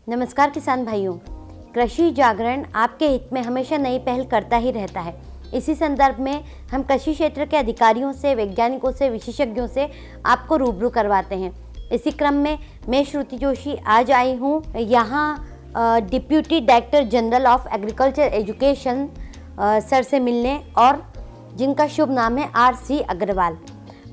नमस्कार किसान भाइयों। कृषि जागरण आपके हित में हमेशा नई पहल करता ही रहता है। इसी संदर्भ में हम कृषि क्षेत्र के अधिकारियों से, वैज्ञानिकों से, विशेषज्ञों से आपको रूबरू करवाते हैं। इसी क्रम में मैं श्रुति जोशी आज आई हूँ यहाँ deputy director general of agriculture education sir से मिलने, और जिनका शुभ नाम है RC Agarwal.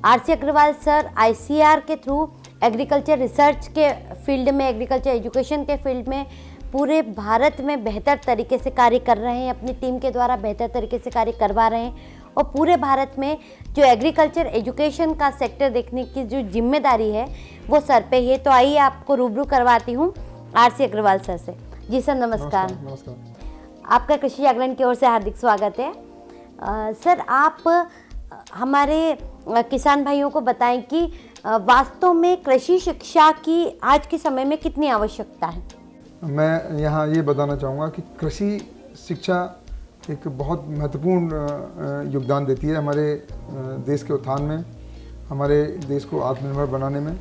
RC Agarwal sir ICAR के थ्रू एग्रीकल्चर रिसर्च के फील्ड में, एग्रीकल्चर एजुकेशन के फील्ड में पूरे भारत में बेहतर तरीके से कार्य कर रहे हैं। अपनी टीम के द्वारा बेहतर तरीके से कार्य करवा रहे हैं और पूरे भारत में जो एग्रीकल्चर एजुकेशन का सेक्टर देखने की जो जिम्मेदारी है वो सर पे है। तो आइए आपको रूबरू करवाती हूँ RC अग्रवाल सर से। जी सर नमस्कार। नमस्कार। आपका कृषि जागरण की ओर से हार्दिक स्वागत है। सर आप हमारे किसान भाइयों को बताएं कि वास्तव में कृषि शिक्षा की आज के समय में कितनी आवश्यकता है। मैं यहाँ ये बताना चाहूँगा कि कृषि शिक्षा एक बहुत महत्वपूर्ण योगदान देती है हमारे देश के उत्थान में, हमारे देश को आत्मनिर्भर बनाने में।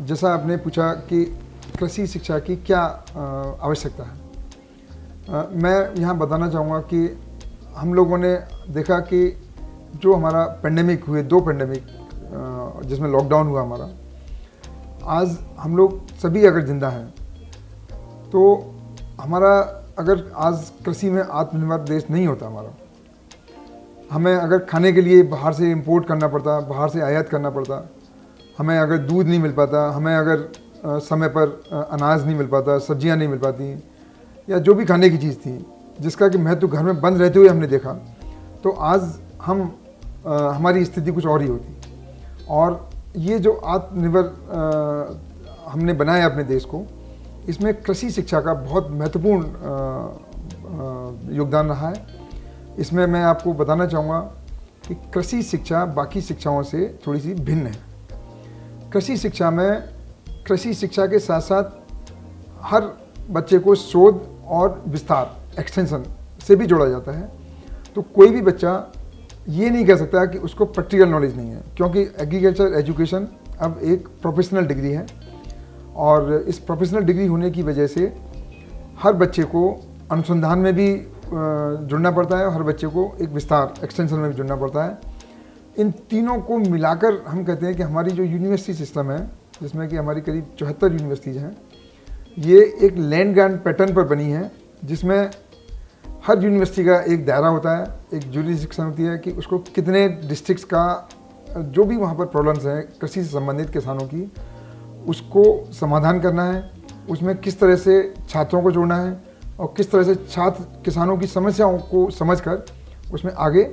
जैसा आपने पूछा कि कृषि शिक्षा की क्या आवश्यकता है, मैं यहाँ बताना चाहूँगा कि हम लोगों ने देखा कि जो हमारा पेंडेमिक हुए, 2 पेंडेमिक जिसमें लॉकडाउन हुआ हमारा, आज हम लोग सभी अगर जिंदा हैं तो हमारा अगर आज कृषि में आत्मनिर्भर देश नहीं होता हमारा, हमें अगर खाने के लिए बाहर से इंपोर्ट करना पड़ता, बाहर से आयात करना पड़ता, हमें अगर दूध नहीं मिल पाता, हमें अगर समय पर अनाज नहीं मिल पाता, सब्जियां नहीं मिल पाती, या जो भी खाने की चीज़ थी जिसका कि महत्व घर में बंद रहते हुए हमने देखा, तो आज हम हमारी स्थिति कुछ और ही होती। और ये जो आत्मनिर्भर हमने बनाया अपने देश को, इसमें कृषि शिक्षा का बहुत महत्वपूर्ण योगदान रहा है। इसमें मैं आपको बताना चाहूँगा कि कृषि शिक्षा बाकी शिक्षाओं से थोड़ी सी भिन्न है। कृषि शिक्षा में, कृषि शिक्षा के साथ साथ हर बच्चे को शोध और विस्तार, एक्सटेंशन से भी जोड़ा जाता है। तो कोई भी बच्चा ये नहीं कह सकता कि उसको प्रैक्टिकल नॉलेज नहीं है, क्योंकि एग्रीकल्चर एजुकेशन अब एक प्रोफेशनल डिग्री है, और इस प्रोफेशनल डिग्री होने की वजह से हर बच्चे को अनुसंधान में भी जुड़ना पड़ता है और हर बच्चे को एक विस्तार, एक्सटेंशन में भी जुड़ना पड़ता है। इन तीनों को मिलाकर हम कहते हैं कि हमारी जो यूनिवर्सिटी सिस्टम है, जिसमें कि हमारी करीब 74 यूनिवर्सिटीज़ हैं, ये एक लैंड ग्रांट पैटर्न पर बनी है, जिसमें हर यूनिवर्सिटी का एक दायरा होता है, एक जुरिडिक्शन होती है कि उसको कितने डिस्ट्रिक्ट्स का जो भी वहाँ पर प्रॉब्लम्स हैं कृषि से संबंधित किसानों की, उसको समाधान करना है, उसमें किस तरह से छात्रों को जोड़ना है और किस तरह से छात्र किसानों की समस्याओं को समझकर उसमें आगे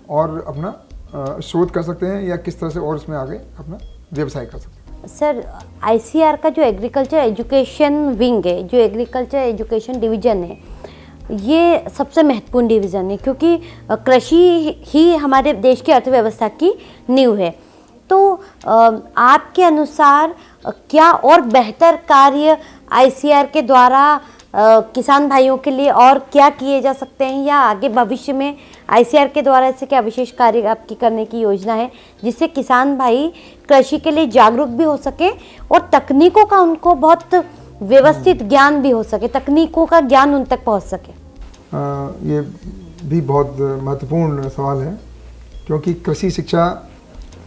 और अपना शोध कर सकते हैं, या किस तरह से और उसमें आगे अपना व्यवसाय कर सकते हैं। सर ICAR का जो एग्रीकल्चर एजुकेशन विंग है, जो एग्रीकल्चर एजुकेशन डिवीज़न है, ये सबसे महत्वपूर्ण डिवीज़न है, क्योंकि कृषि ही हमारे देश की अर्थव्यवस्था की नींव है। तो आपके अनुसार क्या और बेहतर कार्य ICAR के द्वारा किसान भाइयों के लिए और क्या किए जा सकते हैं, या आगे भविष्य में ICAR के द्वारा ऐसे क्या विशेष कार्य आपकी करने की योजना है, जिससे किसान भाई कृषि के लिए जागरूक भी हो सके और तकनीकों का उनको बहुत व्यवस्थित ज्ञान भी हो सके, तकनीकों का ज्ञान उन तक पहुंच सके। ये भी बहुत महत्वपूर्ण सवाल है, क्योंकि कृषि शिक्षा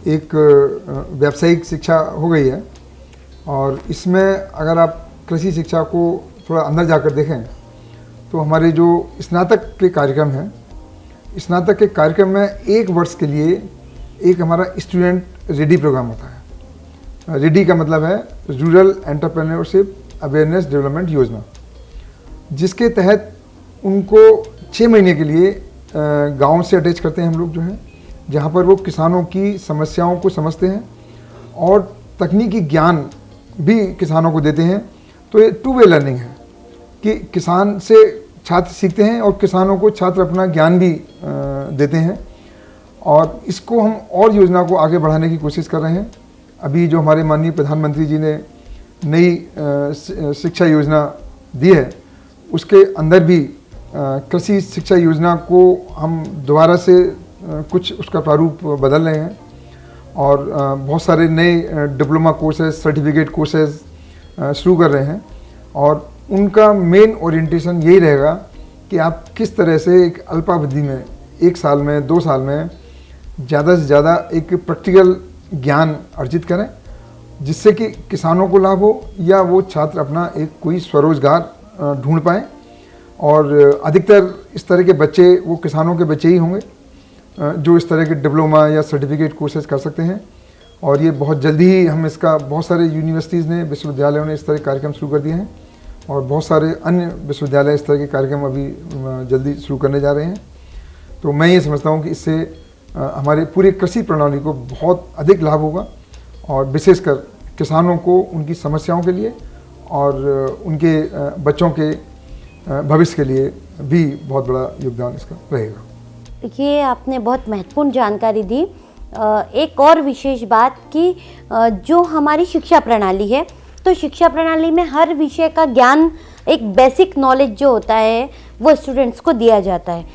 एक व्यावसायिक शिक्षा हो गई है, और इसमें अगर आप कृषि शिक्षा को थोड़ा अंदर जाकर देखें तो हमारे जो स्नातक के कार्यक्रम हैं, स्नातक के कार्यक्रम में 1 वर्ष के लिए एक हमारा स्टूडेंट रेडी प्रोग्राम होता है। रेडी का मतलब है रूरल एंटरप्रेन्योरशिप अवेयरनेस डेवलपमेंट योजना, जिसके तहत उनको 6 महीने के लिए गांव से अटैच करते हैं हम लोग, जो हैं जहां पर वो किसानों की समस्याओं को समझते हैं और तकनीकी ज्ञान भी किसानों को देते हैं। तो ये 2 वे लर्निंग है कि किसान से छात्र सीखते हैं और किसानों को छात्र अपना ज्ञान भी देते हैं, और इसको हम और योजना को आगे बढ़ाने की कोशिश कर रहे हैं। अभी जो हमारे माननीय प्रधानमंत्री जी ने नई शिक्षा योजना दी है, उसके अंदर भी कृषि शिक्षा योजना को हम दोबारा से कुछ उसका प्रारूप बदल रहे हैं, और बहुत सारे नए डिप्लोमा कोर्सेज, सर्टिफिकेट कोर्सेज शुरू कर रहे हैं। और उनका मेन ओरिएंटेशन यही रहेगा कि आप किस तरह से एक अल्पावधि में 1 साल में 2 साल में ज़्यादा से ज़्यादा एक प्रैक्टिकल ज्ञान अर्जित करें, जिससे कि किसानों को लाभ हो या वो छात्र अपना एक कोई स्वरोजगार ढूंढ पाएँ। और अधिकतर इस तरह के बच्चे वो किसानों के बच्चे ही होंगे जो इस तरह के डिप्लोमा या सर्टिफिकेट कोर्सेज कर सकते हैं। और ये बहुत जल्दी ही हम इसका बहुत सारे यूनिवर्सिटीज़ ने, विश्वविद्यालयों ने इस तरह के कार्यक्रम शुरू कर दिए हैं और बहुत सारे अन्य विश्वविद्यालय इस तरह के कार्यक्रम अभी जल्दी शुरू करने जा रहे हैं। तो मैं ये समझता हूँ कि इससे हमारे पूरे कृषि प्रणाली को बहुत अधिक लाभ होगा और विशेषकर किसानों को उनकी समस्याओं के लिए और उनके बच्चों के भविष्य के लिए भी बहुत बड़ा योगदान इसका रहेगा। ये आपने बहुत महत्वपूर्ण जानकारी दी। एक और विशेष बात कि जो हमारी शिक्षा प्रणाली है, तो शिक्षा प्रणाली में हर विषय का ज्ञान, एक बेसिक नॉलेज जो होता है वो स्टूडेंट्स को दिया जाता है।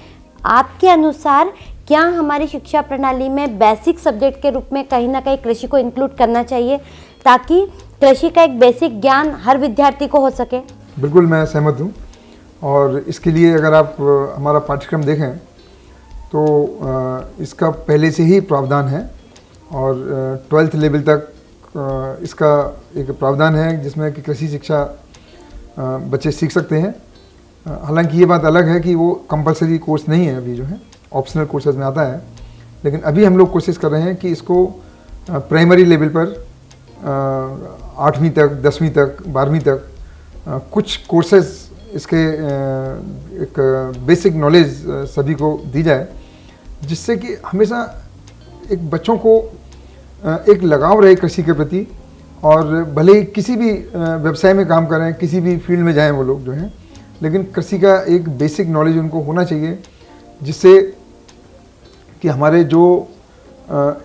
आपके अनुसार क्या हमारी शिक्षा प्रणाली में बेसिक सब्जेक्ट के रूप में कहीं ना कहीं कृषि को इंक्लूड करना चाहिए ताकि कृषि का एक बेसिक ज्ञान हर विद्यार्थी को हो सके? बिल्कुल, मैं सहमत हूँ। और इसके लिए अगर आप हमारा पाठ्यक्रम देखें तो इसका पहले से ही प्रावधान है और 12th लेवल तक इसका एक प्रावधान है जिसमें कि कृषि शिक्षा बच्चे सीख सकते हैं। हालांकि ये बात अलग है कि वो कंपलसरी कोर्स नहीं है, अभी जो है ऑप्शनल कोर्सेज में आता है। लेकिन अभी हम लोग कोशिश कर रहे हैं कि इसको प्राइमरी लेवल पर 8वीं तक, 10वीं तक, 12वीं तक कुछ कोर्सेज इसके एक बेसिक नॉलेज सभी को दी जाए, जिससे कि हमेशा एक बच्चों को एक लगाव रहे कृषि के प्रति। और भले ही किसी भी व्यवसाय में काम करें, किसी भी फील्ड में जाएं वो लोग जो हैं, लेकिन कृषि का एक बेसिक नॉलेज उनको होना चाहिए, जिससे कि हमारे जो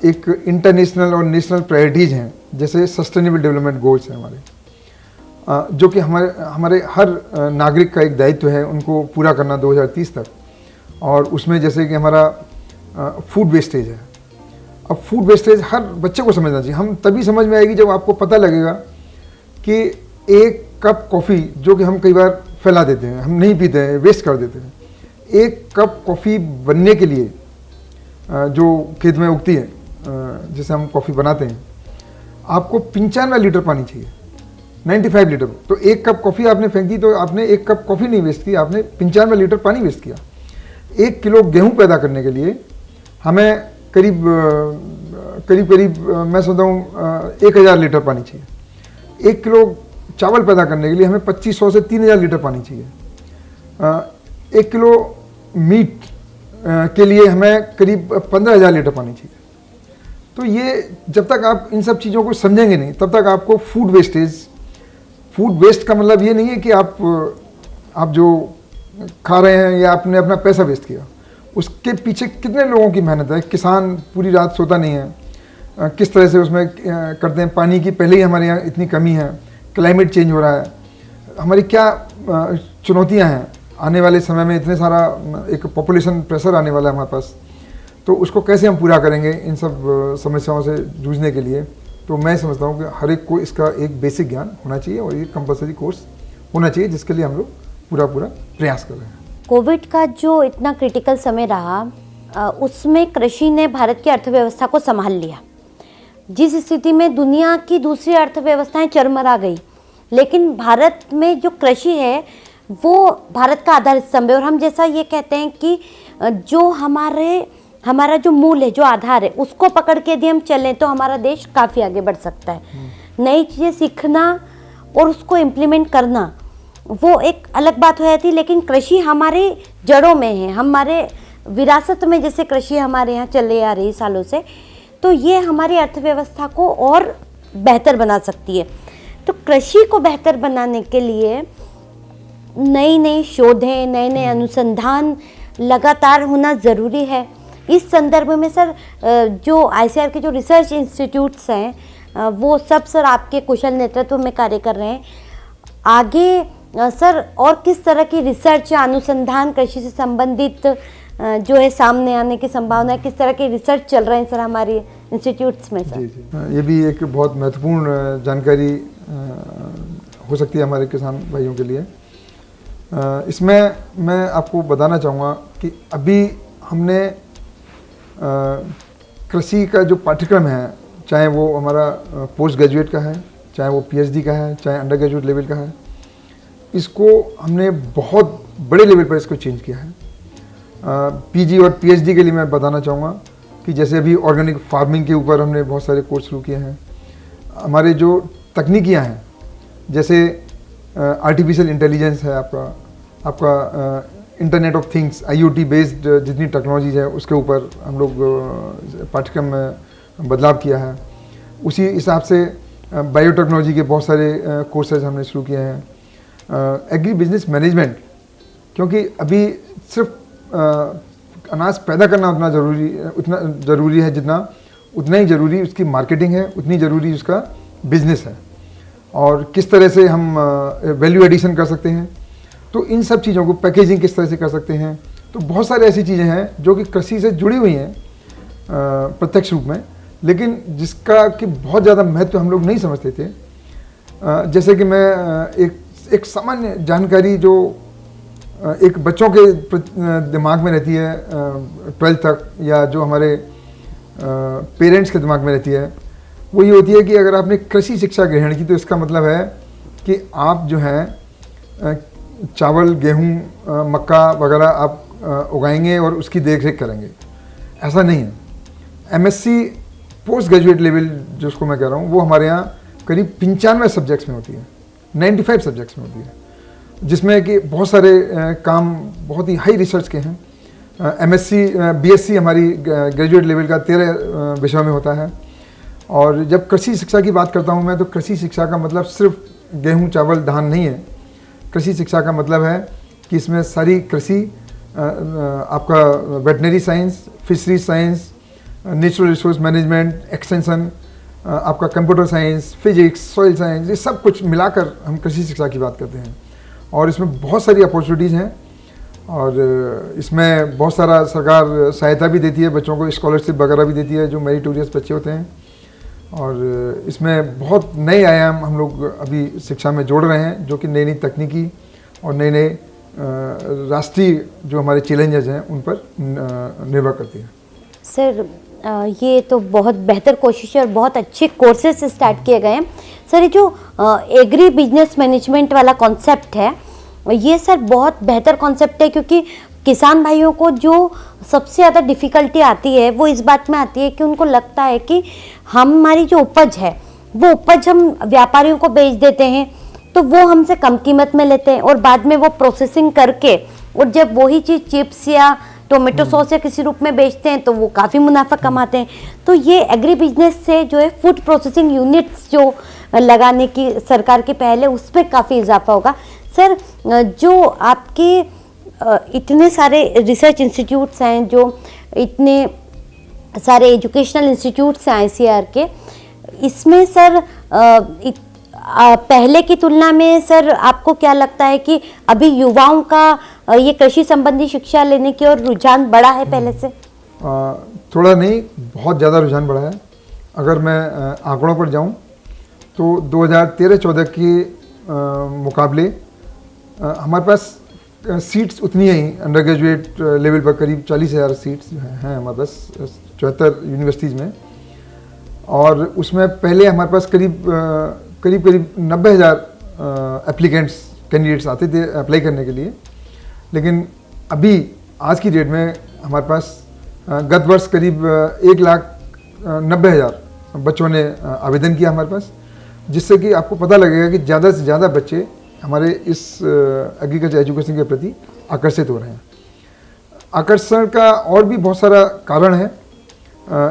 एक इंटरनेशनल और नेशनल प्रायोरिटीज़ हैं, जैसे सस्टेनेबल डेवलपमेंट गोल्स हैं हमारे, जो कि हमारे हर नागरिक का एक दायित्व है उनको पूरा करना 2030 तक। और उसमें जैसे कि हमारा फूड वेस्टेज है। अब फूड वेस्टेज हर बच्चे को समझना चाहिए। हम तभी समझ में आएगी जब आपको पता लगेगा कि एक कप कॉफ़ी जो कि हम कई बार फैला देते हैं, हम नहीं पीते हैं, वेस्ट कर देते हैं, एक कप कॉफ़ी बनने के लिए जो खेत में उगती है, जिसे हम कॉफ़ी बनाते हैं, आपको 95 लीटर पानी चाहिए, 95 लीटर। तो एक कप कॉफ़ी आपने फेंक दी तो आपने एक कप कॉफ़ी नहीं वेस्ट की, आपने 95 लीटर पानी वेस्ट किया। 1 किलो गेहूं पैदा करने के लिए हमें करीब मैं समझता हूँ 1000 लीटर पानी चाहिए। 1 किलो चावल पैदा करने के लिए हमें 2500 से 3000 लीटर पानी चाहिए। 1 किलो मीट के लिए हमें करीब 15000 लीटर पानी चाहिए। तो ये जब तक आप इन सब चीज़ों को समझेंगे नहीं, तब तक आपको फूड वेस्ट का मतलब ये नहीं है कि आप जो खा रहे हैं या आपने अपना पैसा वेस्ट किया, उसके पीछे कितने लोगों की मेहनत है। किसान पूरी रात सोता नहीं है, किस तरह से उसमें करते हैं। पानी की पहले ही हमारे यहाँ इतनी कमी है, क्लाइमेट चेंज हो रहा है, हमारी क्या चुनौतियाँ हैं, आने वाले समय में इतने सारा एक पॉपुलेशन प्रेशर आने वाला है हमारे पास, तो उसको कैसे हम पूरा करेंगे इन सब समस्याओं से जूझने के लिए। तो मैं समझता हूँ कि हर एक को इसका एक बेसिक ज्ञान होना चाहिए और ये कंपलसरी कोर्स होना चाहिए, जिसके लिए हम लोग पूरा प्रयास कर रहे हैं। कोविड का जो इतना क्रिटिकल समय रहा, उसमें कृषि ने भारत की अर्थव्यवस्था को संभाल लिया। जिस स्थिति में दुनिया की दूसरी अर्थव्यवस्थाएं चरमरा गई, लेकिन भारत में जो कृषि है वो भारत का आधार स्तंभ है। और हम जैसा ये कहते हैं कि जो हमारा जो मूल है, जो आधार है, उसको पकड़ के यदि हम चलें तो हमारा देश काफ़ी आगे बढ़ सकता है। नई चीज़ें सीखना और उसको इम्प्लीमेंट करना वो एक अलग बात हो जाती है, लेकिन कृषि हमारे जड़ों में है, हमारे विरासत में जैसे कृषि हमारे यहाँ चले आ रही सालों से, तो ये हमारी अर्थव्यवस्था को और बेहतर बना सकती है। तो कृषि को बेहतर बनाने के लिए नई नई शोधें, नए नए अनुसंधान लगातार होना ज़रूरी है। इस संदर्भ में सर, जो ICAR के जो रिसर्च इंस्टीट्यूट्स हैं वो सब सर आपके कुशल नेतृत्व में कार्य कर रहे हैं। आगे सर और किस तरह की रिसर्च या अनुसंधान कृषि से संबंधित जो है सामने आने की संभावना है, किस तरह के रिसर्च चल रहे हैं सर हमारे इंस्टीट्यूट्स में सर? जी, ये भी एक बहुत महत्वपूर्ण जानकारी हो सकती है हमारे किसान भाइयों के लिए। इसमें मैं आपको बताना चाहूँगा कि अभी हमने कृषि का जो पाठ्यक्रम है, चाहे वो हमारा पोस्ट ग्रेजुएट का है, चाहे वो पीएचडी का है, चाहे अंडर ग्रेजुएट लेवल का है, इसको हमने बहुत बड़े लेवल पर इसको चेंज किया है। पीजी और पीएचडी के लिए मैं बताना चाहूँगा कि जैसे अभी ऑर्गेनिक फार्मिंग के ऊपर हमने बहुत सारे कोर्स शुरू किए हैं। हमारे जो तकनीकियाँ हैं, जैसे आर्टिफिशियल इंटेलिजेंस है, आपका internet of things, IoT based जितनी टेक्नोलॉजीज है, उसके ऊपर हम लोग पाठ्यक्रम में बदलाव किया है। उसी हिसाब से बायोटेक्नोलॉजी के बहुत सारे कोर्सेज हमने शुरू किए हैं। एग्री बिजनेस मैनेजमेंट, क्योंकि अभी सिर्फ अनाज पैदा करना उतना ज़रूरी है उतना ही ज़रूरी उसकी मार्केटिंग है, उतनी ज़रूरी उसका बिजनेस है, और किस तरह से हम वैल्यू एडिशन कर सकते हैं। तो इन सब चीज़ों को पैकेजिंग किस तरह से कर सकते हैं। तो बहुत सारी ऐसी चीज़ें हैं जो कि कृषि से जुड़ी हुई हैं प्रत्यक्ष रूप में, लेकिन जिसका कि बहुत ज़्यादा महत्व हम लोग नहीं समझते थे। जैसे कि मैं एक सामान्य जानकारी जो एक बच्चों के दिमाग में रहती है 12th तक, या जो हमारे पेरेंट्स के दिमाग में रहती है, वो ये होती है कि अगर आपने कृषि शिक्षा ग्रहण की तो इसका मतलब है कि आप जो है चावल, गेहूँ, मक्का वगैरह आप उगाएंगे और उसकी देख रेख करेंगे। ऐसा नहीं है। एमएससी पोस्ट ग्रेजुएट लेवल जिसको मैं कह रहा हूँ, वो हमारे यहाँ करीब 95 सब्जेक्ट्स में होती है, 95 सब्जेक्ट्स में होती है, जिसमें कि बहुत सारे काम बहुत ही हाई रिसर्च के हैं। एमएससी बीएससी हमारी ग्रेजुएट लेवल का 13 विषयों में होता है। और जब कृषि शिक्षा की बात करता हूँ मैं, तो कृषि शिक्षा का मतलब सिर्फ गेहूँ, चावल, धान नहीं है। कृषि शिक्षा का मतलब है कि इसमें सारी कृषि, आपका veterinary science, fishery science, natural resource management, extension, आपका computer science, physics, soil science, ये सब कुछ मिलाकर हम कृषि शिक्षा की बात करते हैं। और इसमें बहुत सारी अपॉर्चुनिटीज़ हैं, और इसमें बहुत सारा सरकार सहायता भी देती है, बच्चों को स्कॉलरशिप वगैरह भी देती है जो मेरिटोरियस बच्चे होते हैं। और इसमें बहुत नए आयाम हम लोग अभी शिक्षा में जोड़ रहे हैं, जो कि नई नई तकनीकी और नए नए राष्ट्रीय जो हमारे चैलेंजेस हैं उन पर निर्भर करती है। सर, ये तो बहुत बेहतर कोशिश है और बहुत अच्छे कोर्सेज स्टार्ट किए गए हैं। सर, ये जो एग्री बिजनेस मैनेजमेंट वाला कॉन्सेप्ट है, ये सर बहुत बेहतर कॉन्सेप्ट है, क्योंकि किसान भाइयों को जो सबसे ज़्यादा डिफ़िकल्टी आती है वो इस बात में आती है कि उनको लगता है कि हमारी जो उपज है वो उपज हम व्यापारियों को बेच देते हैं, तो वो हमसे कम कीमत में लेते हैं, और बाद में वो प्रोसेसिंग करके और जब वही चीज़ चिप्स या टोमेटो सॉस या किसी रूप में बेचते हैं तो वो काफ़ी मुनाफा कमाते हैं। तो ये एग्री बिजनेस से जो है फूड प्रोसेसिंग यूनिट्स जो लगाने की सरकार की पहल है, उस पर काफ़ी इजाफा होगा। सर, जो आपके इतने सारे रिसर्च इंस्टीट्यूट्स हैं, जो इतने सारे एजुकेशनल इंस्टीट्यूट्स हैं ICAR के, इसमें सर पहले की तुलना में सर आपको क्या लगता है कि अभी युवाओं का ये कृषि संबंधी शिक्षा लेने की ओर रुझान बढ़ा है पहले से? थोड़ा नहीं, बहुत ज़्यादा रुझान बढ़ा है। अगर मैं आंकड़ों पर जाऊं तो 2013-14 के मुकाबले हमारे पास सीट्स उतनी ही अंडर ग्रेजुएट लेवल पर करीब 40,000 सीट्स हैं हमारे पास 74 यूनिवर्सिटीज़ में, और उसमें पहले हमारे पास करीब 90,000 एप्लीकेंट्स, कैंडिडेट्स आते थे अप्लाई करने के लिए। लेकिन अभी आज की डेट में हमारे पास गत वर्ष करीब 1,90,000 बच्चों ने आवेदन किया हमारे पास, जिससे कि आपको पता लगेगा कि ज़्यादा से ज़्यादा बच्चे हमारे इस एग्रीकल्चर एजुकेशन के प्रति आकर्षित हो रहे हैं। आकर्षण का और भी बहुत सारा कारण है।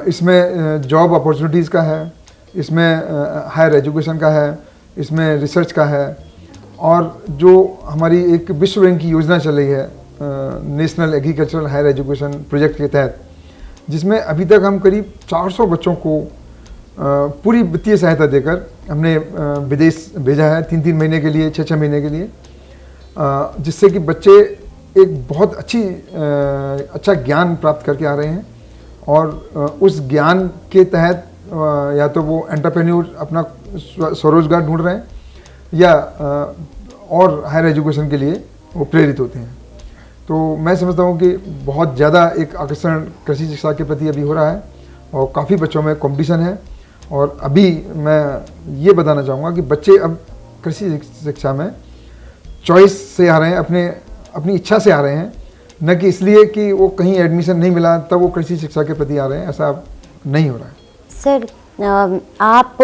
इसमें जॉब अपॉर्चुनिटीज़ का है, इसमें हायर एजुकेशन का है, इसमें रिसर्च का है, और जो हमारी एक विश्व बैंक की योजना चल रही है national agricultural higher education project के तहत, जिसमें अभी तक हम करीब 400 बच्चों को पूरी वित्तीय सहायता देकर हमने विदेश भेजा है 3-3 महीने के लिए, 6-6 महीने के लिए, जिससे कि बच्चे एक बहुत अच्छा ज्ञान प्राप्त करके आ रहे हैं, और उस ज्ञान के तहत या तो वो एंटरप्रेन्योर अपना स्वरोजगार ढूंढ रहे हैं, या और हायर एजुकेशन के लिए वो प्रेरित होते हैं। तो मैं समझता हूँ कि बहुत ज़्यादा एक आकर्षण कृषि शिक्षा के प्रति अभी हो रहा है और काफ़ी बच्चों में कंपटीशन है। और अभी मैं ये बताना चाहूँगा कि बच्चे अब कृषि शिक्षा में चॉइस से आ रहे हैं, अपनी इच्छा से आ रहे हैं, न कि इसलिए कि वो कहीं एडमिशन नहीं मिला तब वो कृषि शिक्षा के प्रति आ रहे हैं। ऐसा अब नहीं हो रहा है। सर, आप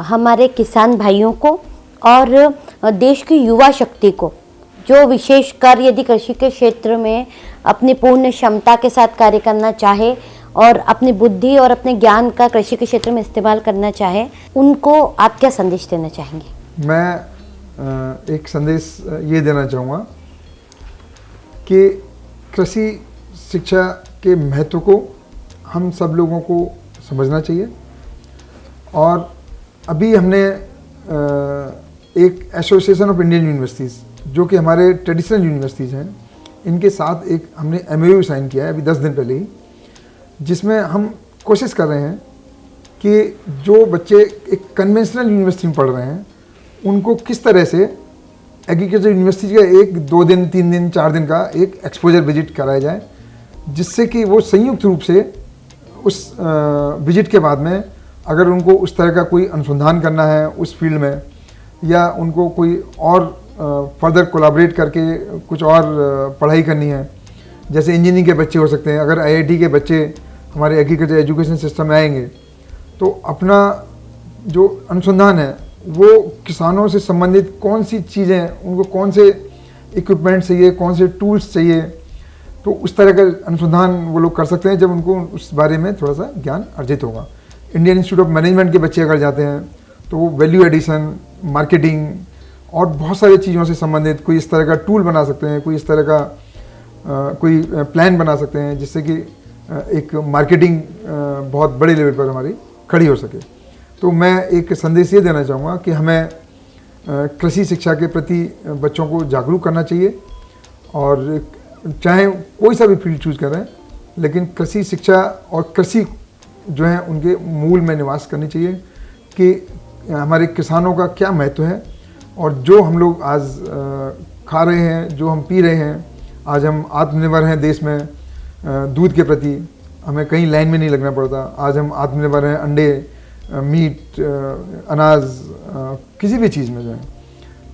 हमारे किसान भाइयों को और देश की युवा शक्ति को, जो विशेषकर यदि कृषि के क्षेत्र में अपनी पूर्ण क्षमता के साथ कार्य करना चाहे और अपनी बुद्धि और अपने ज्ञान का कृषि के क्षेत्र में इस्तेमाल करना चाहे, उनको आप क्या संदेश देना चाहेंगे? मैं एक संदेश ये देना चाहूँगा कि कृषि शिक्षा के महत्व को हम सब लोगों को समझना चाहिए। और अभी हमने एक एसोसिएशन ऑफ इंडियन यूनिवर्सिटीज़, जो कि हमारे ट्रेडिशनल यूनिवर्सिटीज़ हैं, इनके साथ एक हमने MOU साइन किया है अभी 10 दिन पहले ही, जिसमें हम कोशिश कर रहे हैं कि जो बच्चे एक कन्वेंशनल यूनिवर्सिटी में पढ़ रहे हैं उनको किस तरह से एग्रीकल्चर यूनिवर्सिटी का 1, 2 दिन, 3 दिन, 4 दिन का एक एक्सपोजर विजिट कराया जाए, जिससे कि वो संयुक्त रूप से उस विजिट के बाद में अगर उनको उस तरह का कोई अनुसंधान करना है उस फील्ड में, या उनको कोई और फर्दर कोलैबोरेट करके कुछ और पढ़ाई करनी है, जैसे इंजीनियरिंग के बच्चे हो सकते हैं, अगर IIT के बच्चे हमारे एग्रीकल्चर एजुकेशन सिस्टम में आएंगे तो अपना जो अनुसंधान है वो किसानों से संबंधित कौन सी चीज़ें, उनको कौन से इक्विपमेंट चाहिए, कौन से टूल्स चाहिए, तो उस तरह का अनुसंधान वो लोग कर सकते हैं जब उनको उस बारे में थोड़ा सा ज्ञान अर्जित होगा। इंडियन इंस्टीट्यूट ऑफ मैनेजमेंट के बच्चे अगर जाते हैं तो वो वैल्यू एडिशन, मार्केटिंग और बहुत सारी चीज़ों से संबंधित कोई इस तरह का टूल बना सकते हैं, कोई इस तरह का कोई प्लान बना सकते हैं जिससे कि एक मार्केटिंग बहुत बड़े लेवल पर हमारी खड़ी हो सके। तो मैं एक संदेश ये देना चाहूँगा कि हमें कृषि शिक्षा के प्रति बच्चों को जागरूक करना चाहिए, और चाहे कोई सा भी फील्ड चूज़ करें, लेकिन कृषि शिक्षा और कृषि जो है उनके मूल में निवास करनी चाहिए कि हमारे किसानों का क्या महत्व है, और जो हम लोग आज खा रहे हैं, जो हम पी रहे हैं, आज हम आत्मनिर्भर हैं देश में दूध के प्रति, हमें कहीं लाइन में नहीं लगना पड़ता। आज हम आत्मनिर्भर हैं अंडे, मीट, अनाज, किसी भी चीज़ में जो है।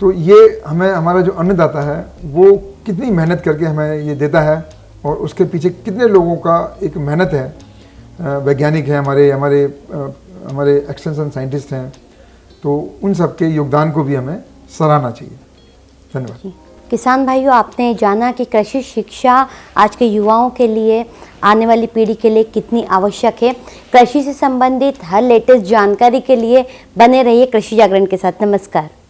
तो ये हमें, हमारा जो अन्नदाता है वो कितनी मेहनत करके हमें ये देता है, और उसके पीछे कितने लोगों का एक मेहनत है, वैज्ञानिक हैं हमारे एक्सटेंशन साइंटिस्ट हैं, तो उन सब के योगदान को भी हमें सराहना चाहिए। धन्यवाद। किसान भाइयों, आपने जाना कि कृषि शिक्षा आज के युवाओं के लिए, आने वाली पीढ़ी के लिए कितनी आवश्यक है। कृषि से संबंधित हर लेटेस्ट जानकारी के लिए बने रहिए कृषि जागरण के साथ। नमस्कार।